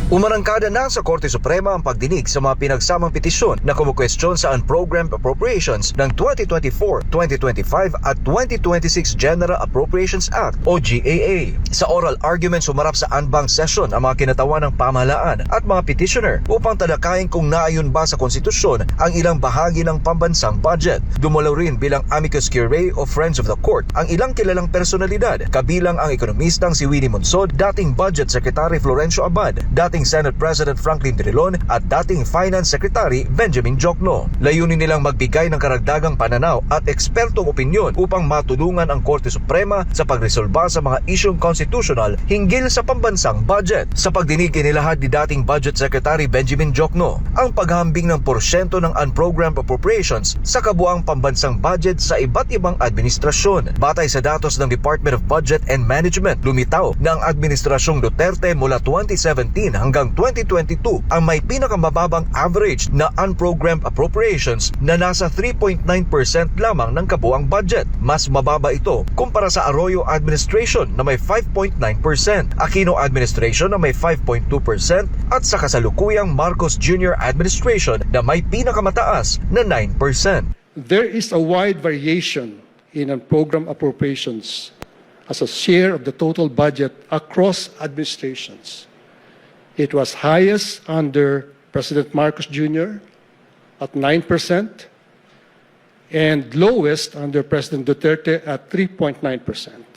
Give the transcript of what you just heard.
Umarangkada na sa Korte Suprema ang pagdinig sa mga pinagsamang petisyon na kumukwestiyon sa unprogrammed appropriations ng 2024, 2025 at 2026 General Appropriations Act o GAA. Sa oral arguments sumarap sa anbang session ang mga kinatawan ng pamahalaan at mga petitioner upang talakayin kung naayon ba sa konstitusyon ang ilang bahagi ng pambansang budget. Dumulaw rin bilang amicus curiae o Friends of the Court ang ilang kilalang personalidad, kabilang ang ekonomistang si Winnie Monsod, dating Budget Secretary Florencio Abad, dating Senate President Franklin Drilon at dating Finance Secretary Benjamin Jokno. Layunin nilang magbigay ng karagdagang pananaw at ekspertong opinyon upang matulungan ang Korte Suprema sa pagresolba sa mga isyung constitutional hinggil sa pambansang budget. Sa pagdinig inilahad ni dating Budget Secretary Benjamin Jokno ang paghahambing ng porsyento ng unprogrammed appropriations sa kabuang pambansang budget sa iba't ibang administrasyon. Batay sa datos ng Department of Budget and Management, lumitaw na ang administrasyong Duterte mula 2017 hanggang 2022 ang may pinakamababang average na unprogrammed appropriations na nasa 3.9% lamang ng kabuang budget. Mas mababa ito kumpara sa Arroyo Administration na may 5.9%, Aquino Administration na may 5.2% at sa kasalukuyang Marcos Jr. Administration na may pinakamataas na 9%. There is a wide variation in unprogrammed appropriations as a share of the total budget across administrations. It was highest under President Marcos Jr. at 9% and lowest under President Duterte at 3.9%.